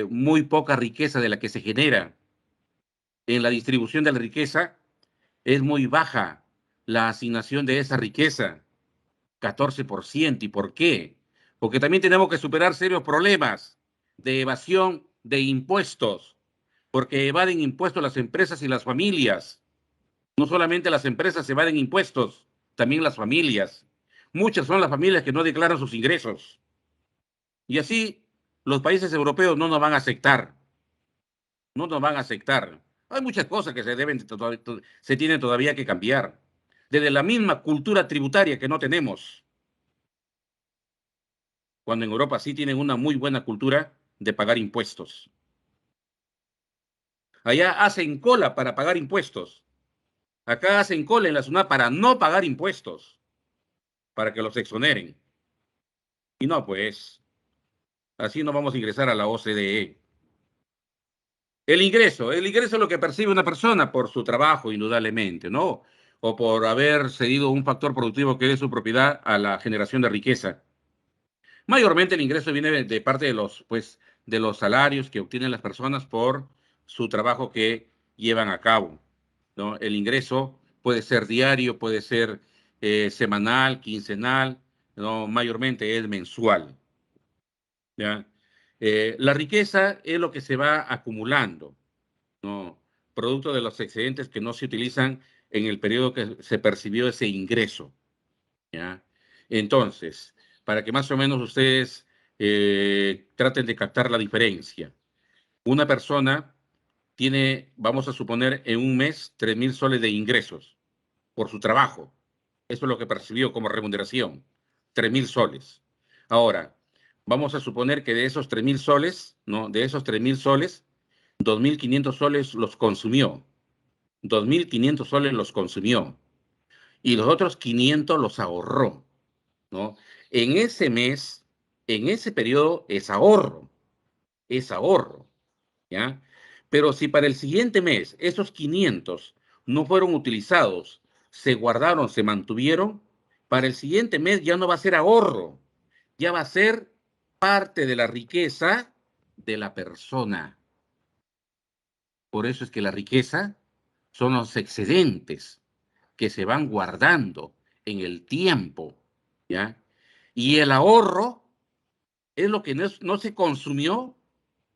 muy poca riqueza de la que se genera. En la distribución de la riqueza es muy baja la asignación de esa riqueza, 14%. ¿Y por qué? Porque también tenemos que superar serios problemas de evasión de impuestos, porque evaden impuestos las empresas y las familias. No solamente las empresas evaden impuestos, también las familias. Muchas son las familias que no declaran sus ingresos. Y así los países europeos no nos van a aceptar, no nos van a aceptar. Hay muchas cosas que se tienen todavía que cambiar. Desde la misma cultura tributaria que no tenemos, cuando en Europa sí tienen una muy buena cultura de pagar impuestos. Allá hacen cola para pagar impuestos. Acá hacen cola en la SUNAT para no pagar impuestos, para que los exoneren. Y no, pues, así no vamos a ingresar a la OCDE. El ingreso es lo que percibe una persona por su trabajo, indudablemente, ¿no? O por haber cedido un factor productivo que es su propiedad a la generación de riqueza. Mayormente el ingreso viene de parte de pues, de los salarios que obtienen las personas por su trabajo que llevan a cabo, ¿no? El ingreso puede ser diario, puede ser semanal, quincenal, ¿no? Mayormente es mensual, ¿ya? La riqueza es lo que se va acumulando, ¿no? Producto de los excedentes que no se utilizan en el periodo que se percibió ese ingreso, ¿ya? Entonces, para que más o menos ustedes traten de captar la diferencia. Una persona tiene, vamos a suponer, en un mes 3.000 soles de ingresos por su trabajo. Eso es lo que percibió como remuneración, 3.000 soles. Ahora, vamos a suponer que de esos 3.000 soles, ¿no? De esos 3.000 soles, 2.500 soles los consumió. 2.500 soles los consumió. Y los otros 500 los ahorró, ¿no? En ese mes, en ese periodo, es ahorro, ¿ya? Pero si para el siguiente mes esos 500 no fueron utilizados, se guardaron, se mantuvieron, para el siguiente mes ya no va a ser ahorro, ya va a ser parte de la riqueza de la persona. Por eso es que la riqueza son los excedentes que se van guardando en el tiempo, ¿ya? Y el ahorro es lo que no se consumió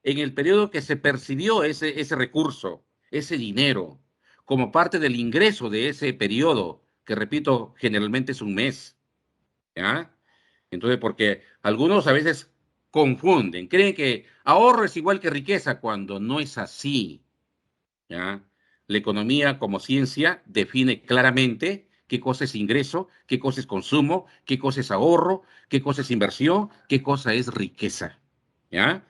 en el periodo que se percibió ese recurso, ese dinero, como parte del ingreso de ese periodo, que repito, generalmente es un mes, ¿ya? Entonces, porque algunos a veces confunden, creen que ahorro es igual que riqueza, cuando no es así, ¿ya? La economía como ciencia define claramente qué cosa es ingreso, qué cosa es consumo, qué cosa es ahorro, qué cosa es inversión, qué cosa es riqueza, ¿ya?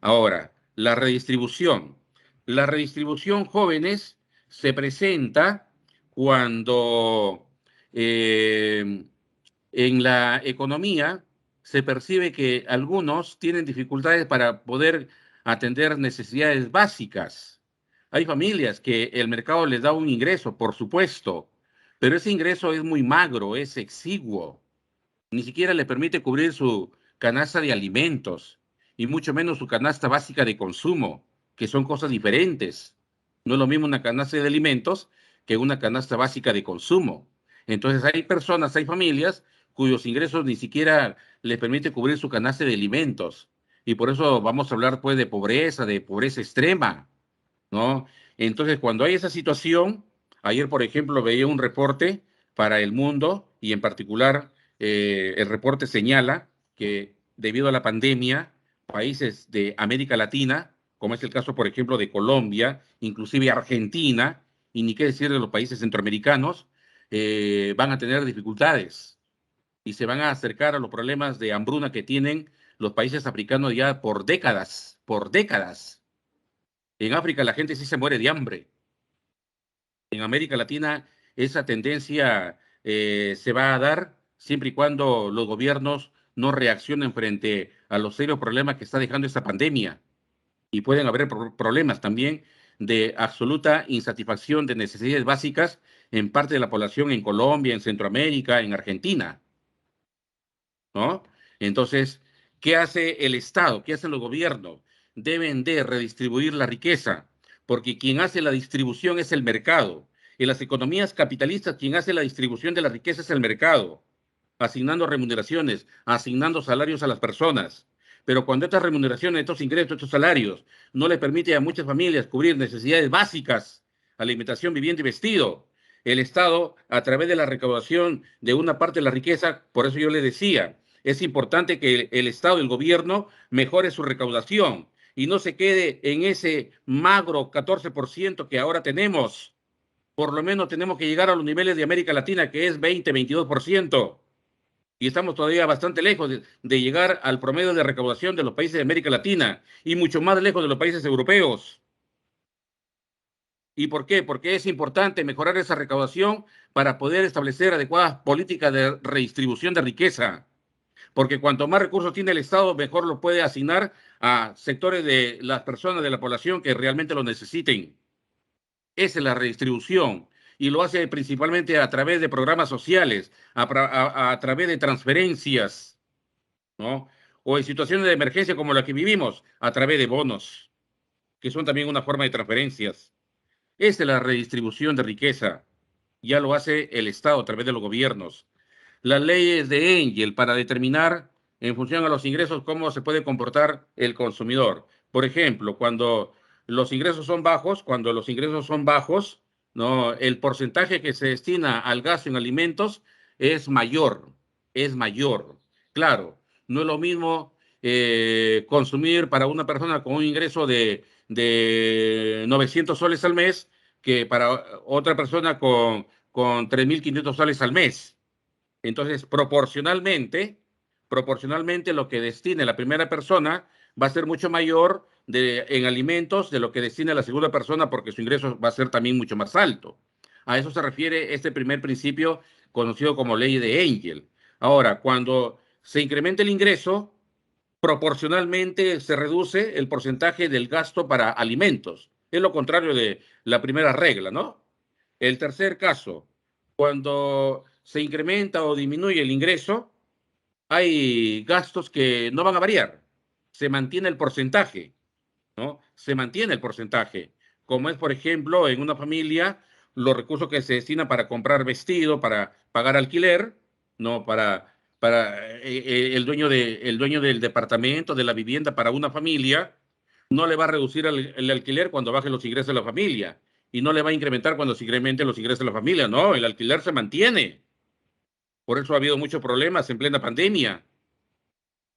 Ahora, la redistribución. La redistribución, jóvenes, se presenta cuando en la economía se percibe que algunos tienen dificultades para poder atender necesidades básicas. Hay familias que el mercado les da un ingreso, por supuesto, pero ese ingreso es muy magro, es exiguo. Ni siquiera le permite cubrir su canasta de alimentos y mucho menos su canasta básica de consumo, que son cosas diferentes. No es lo mismo una canasta de alimentos que una canasta básica de consumo. Entonces hay personas, hay familias cuyos ingresos ni siquiera les permite cubrir su canasta de alimentos. Y por eso vamos a hablar pues de pobreza extrema, ¿no? Entonces, cuando hay esa situación, ayer, por ejemplo, veía un reporte para El Mundo y en particular el reporte señala que debido a la pandemia, países de América Latina, como es el caso, por ejemplo, de Colombia, inclusive Argentina, y ni qué decir de los países centroamericanos, van a tener dificultades y se van a acercar a los problemas de hambruna que tienen los países africanos ya por décadas, por décadas. En África la gente sí se muere de hambre. En América Latina esa tendencia se va a dar siempre y cuando los gobiernos no reaccionen frente a los serios problemas que está dejando esta pandemia. Y pueden haber problemas también de absoluta insatisfacción de necesidades básicas en parte de la población en Colombia, en Centroamérica, en Argentina, ¿no? Entonces, ¿qué hace el Estado? ¿Qué hacen los gobiernos? Deben de redistribuir la riqueza, porque quien hace la distribución es el mercado. En las economías capitalistas, quien hace la distribución de la riqueza es el mercado, asignando remuneraciones, asignando salarios a las personas. Pero cuando estas remuneraciones, estos ingresos, estos salarios, no le permiten a muchas familias cubrir necesidades básicas, alimentación, vivienda y vestido, el Estado, a través de la recaudación de una parte de la riqueza, por eso yo le decía, es importante que el Estado, el gobierno, mejore su recaudación y no se quede en ese magro 14% que ahora tenemos. Por lo menos tenemos que llegar a los niveles de América Latina, que es 20-22%. Y estamos todavía bastante lejos de llegar al promedio de recaudación de los países de América Latina y mucho más lejos de los países europeos. ¿Y por qué? Porque es importante mejorar esa recaudación para poder establecer adecuadas políticas de redistribución de riqueza. Porque cuanto más recursos tiene el Estado, mejor lo puede asignar a sectores de las personas de la población que realmente lo necesiten. Esa es la redistribución. Y lo hace principalmente a través de programas sociales, a través de transferencias, ¿no? O en situaciones de emergencia como la que vivimos, a través de bonos, que son también una forma de transferencias. Esta es la redistribución de riqueza. Ya lo hace el Estado a través de los gobiernos. Las leyes de Engel para determinar en función a los ingresos cómo se puede comportar el consumidor. Por ejemplo, cuando los ingresos son bajos, ¿no? El porcentaje que se destina al gasto en alimentos es mayor, es mayor. Claro, no es lo mismo consumir para una persona con un ingreso de 900 soles al mes que para otra persona con 3.500 soles al mes. Entonces, proporcionalmente lo que destine la primera persona va a ser mucho mayor en alimentos de lo que destine la segunda persona porque su ingreso va a ser también mucho más alto. A eso se refiere este primer principio conocido como ley de Engel. Ahora, cuando se incrementa el ingreso, proporcionalmente se reduce el porcentaje del gasto para alimentos. Es lo contrario de la primera regla, ¿no? El tercer caso, cuando se incrementa o disminuye el ingreso, hay gastos que no van a variar. Se mantiene el porcentaje, ¿no? Se mantiene el porcentaje. Como es, por ejemplo, en una familia, los recursos que se destinan para comprar vestido, para pagar alquiler, ¿no? Para el dueño del departamento, de la vivienda para una familia, no le va a reducir el alquiler cuando bajen los ingresos de la familia y no le va a incrementar cuando se incrementen los ingresos de la familia. No, el alquiler se mantiene. Por eso ha habido muchos problemas en plena pandemia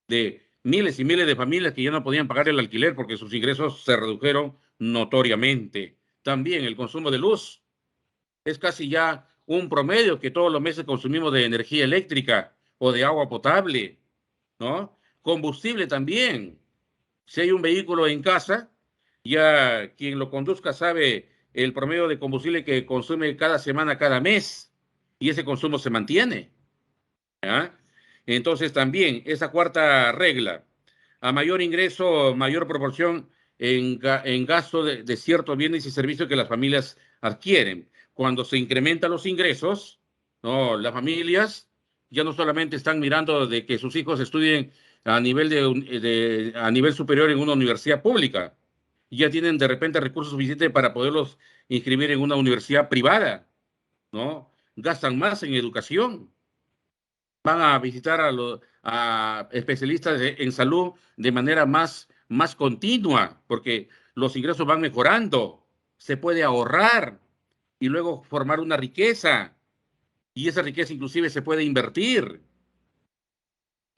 de miles y miles de familias que ya no podían pagar el alquiler porque sus ingresos se redujeron notoriamente. También el consumo de luz es casi ya un promedio que todos los meses consumimos de energía eléctrica o de agua potable, ¿no? Combustible también. Si hay un vehículo en casa, ya quien lo conduzca sabe el promedio de combustible que consume cada semana, cada mes. y ese consumo se mantiene. ¿Ya? Entonces también esa cuarta regla, a mayor ingreso, mayor proporción en gasto de ciertos bienes y servicios que las familias adquieren. Cuando se incrementan los ingresos, no, las familias ya no solamente están mirando de que sus hijos estudien a nivel, a nivel superior en una universidad pública, ya tienen de repente recursos suficientes para poderlos inscribir en una universidad privada, ¿no? Gastan más en educación, van a visitar a especialistas en salud de manera más continua, porque los ingresos van mejorando, se puede ahorrar y luego formar una riqueza, y esa riqueza inclusive se puede invertir.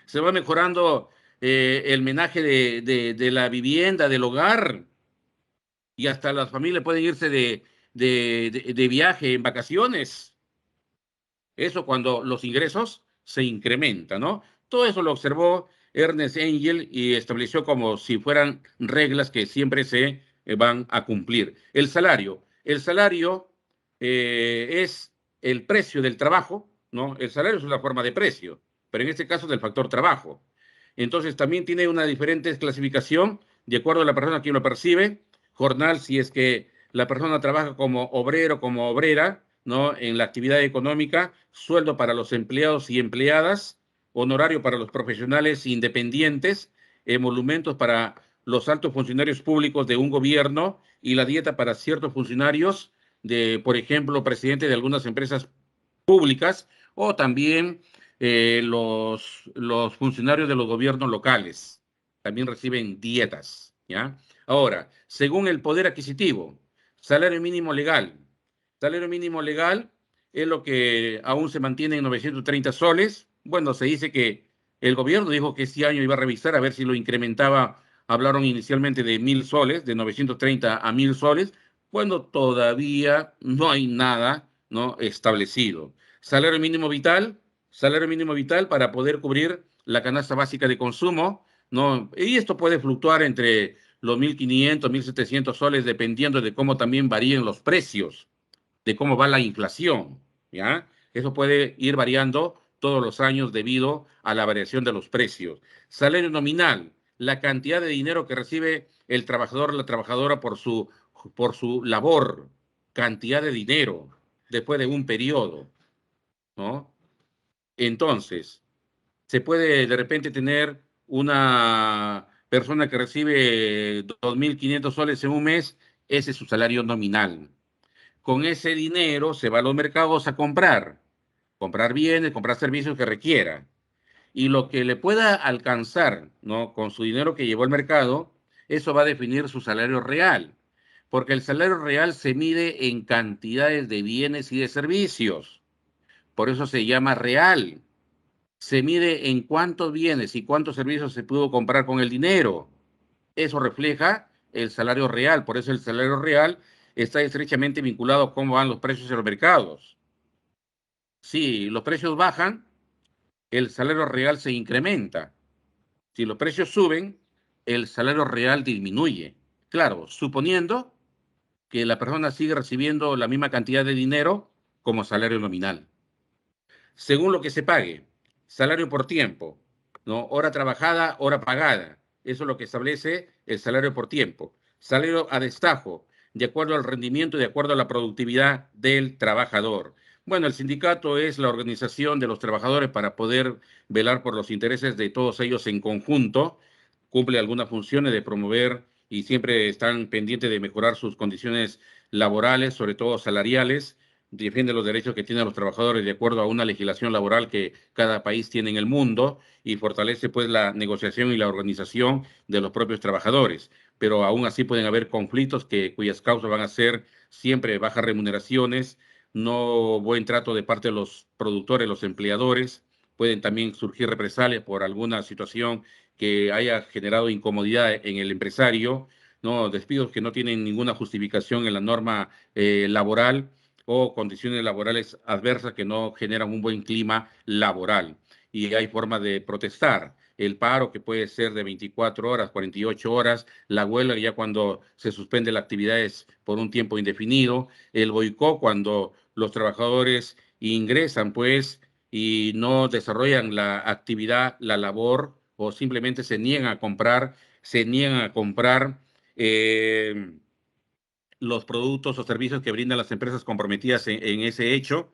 Se va mejorando el menaje de la vivienda, del hogar, y hasta las familias pueden irse de viaje en vacaciones. Eso cuando los ingresos se incrementan, ¿no? Todo eso lo observó Ernest Engel y estableció como si fueran reglas que siempre se van a cumplir. El salario es el precio del trabajo, ¿no? El salario es una forma de precio, pero en este caso del factor trabajo. Entonces también tiene una diferente clasificación de acuerdo a la persona que lo percibe. Jornal, si es que la persona trabaja como obrero, como obrera, ¿no? En la actividad económica, sueldo para los empleados y empleadas, honorario para los profesionales independientes, emolumentos para los altos funcionarios públicos de un gobierno y la dieta para ciertos funcionarios de, por ejemplo, presidente de algunas empresas públicas o también los funcionarios de los gobiernos locales. También reciben dietas, ¿ya? Ahora, según el poder adquisitivo, salario mínimo legal. Salario mínimo legal es lo que aún se mantiene en 930 soles. Bueno, se dice que el gobierno dijo que este año iba a revisar a ver si lo incrementaba. Hablaron inicialmente de 1.000 soles, de 930 a 1.000 soles, cuando todavía no hay nada, ¿no?, establecido. Salario mínimo vital para poder cubrir la canasta básica de consumo, ¿no? Y esto puede fluctuar entre los 1.500, 1.700 soles, dependiendo de cómo también varíen los precios, de cómo va la inflación, ¿ya? Eso puede ir variando todos los años debido a la variación de los precios. Salario nominal, la cantidad de dinero que recibe el trabajador o la trabajadora por su labor, cantidad de dinero después de un periodo, ¿no? Entonces, se puede de repente tener una persona que recibe 2.500 soles en un mes, ese es su salario nominal. Con ese dinero se va a los mercados a comprar bienes, comprar servicios que requiera. Y lo que le pueda alcanzar, ¿no?, con su dinero que llevó al mercado, eso va a definir su salario real. Porque el salario real se mide en cantidades de bienes y de servicios. Por eso se llama real. Se mide en cuántos bienes y cuántos servicios se pudo comprar con el dinero. Eso refleja el salario real. Por eso el salario real está estrechamente vinculado a cómo van los precios en los mercados. Si los precios bajan, el salario real se incrementa. Si los precios suben, el salario real disminuye. Claro, suponiendo que la persona sigue recibiendo la misma cantidad de dinero como salario nominal. Según lo que se pague, salario por tiempo, ¿no? Hora trabajada, hora pagada. Eso es lo que establece el salario por tiempo. Salario a destajo, de acuerdo al rendimiento y de acuerdo a la productividad del trabajador. Bueno, el sindicato es la organización de los trabajadores para poder velar por los intereses de todos ellos en conjunto. Cumple algunas funciones de promover y siempre están pendientes de mejorar sus condiciones laborales, sobre todo salariales. Defiende los derechos que tienen los trabajadores de acuerdo a una legislación laboral que cada país tiene en el mundo y fortalece pues la negociación y la organización de los propios trabajadores. Pero aún así pueden haber conflictos cuyas causas van a ser siempre bajas remuneraciones, no buen trato de parte de los productores, los empleadores. Pueden también surgir represalias por alguna situación que haya generado incomodidad en el empresario, ¿no? Despidos que no tienen ninguna justificación en la norma laboral o condiciones laborales adversas que no generan un buen clima laboral. Y hay formas de protestar. El paro, que puede ser de 24 horas, 48 horas, la huelga ya cuando se suspende las actividades por un tiempo indefinido, el boicot cuando los trabajadores ingresan pues y no desarrollan la actividad, la labor, o simplemente se niegan a comprar eh, los productos o servicios que brindan las empresas comprometidas en ese hecho.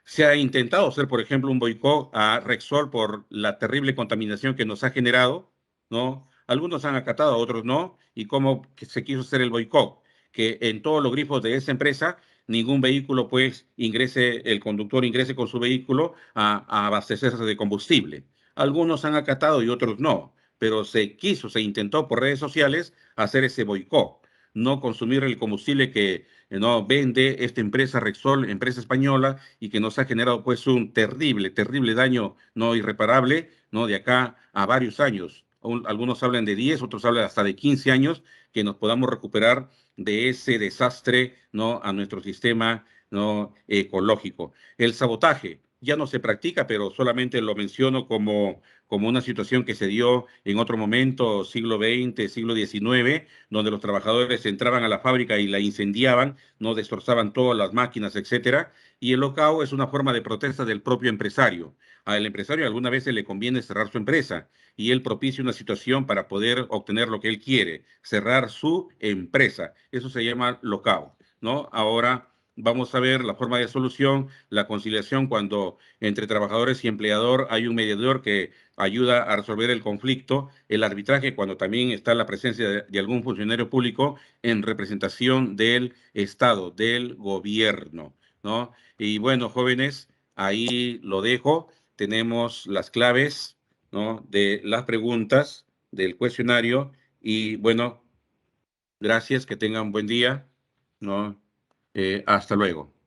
Se ha intentado hacer, por ejemplo, un boicot a Rexol por la terrible contaminación que nos ha generado, ¿no? Algunos han acatado, otros no. ¿Y cómo se quiso hacer el boicot? Que en todos los grifos de esa empresa ningún vehículo, pues, el conductor ingrese con su vehículo a abastecerse de combustible. Algunos han acatado y otros no, pero se intentó por redes sociales hacer ese boicot, no consumir el combustible que no vende esta empresa Rexol, empresa española, y que nos ha generado pues un terrible, terrible daño no irreparable, no de acá a varios años. Algunos hablan de 10, otros hablan hasta de 15 años que nos podamos recuperar de ese desastre no a nuestro sistema no ecológico. El sabotaje ya no se practica, pero solamente lo menciono como una situación que se dio en otro momento, siglo XX, siglo XIX, donde los trabajadores entraban a la fábrica y la incendiaban, no destrozaban todas las máquinas, etcétera. Y el lockout es una forma de protesta del propio empresario. Al empresario alguna vez le conviene cerrar su empresa y él propicia una situación para poder obtener lo que él quiere, cerrar su empresa. Eso se llama lockout, ¿no? Ahora vamos a ver la forma de solución, la conciliación cuando entre trabajadores y empleador hay un mediador que ayuda a resolver el conflicto, el arbitraje cuando también está la presencia de algún funcionario público en representación del Estado, del gobierno, ¿no? Y bueno, jóvenes, ahí lo dejo. Tenemos las claves, ¿no? De las preguntas del cuestionario y bueno, gracias, que tengan buen día, ¿no? Hasta luego.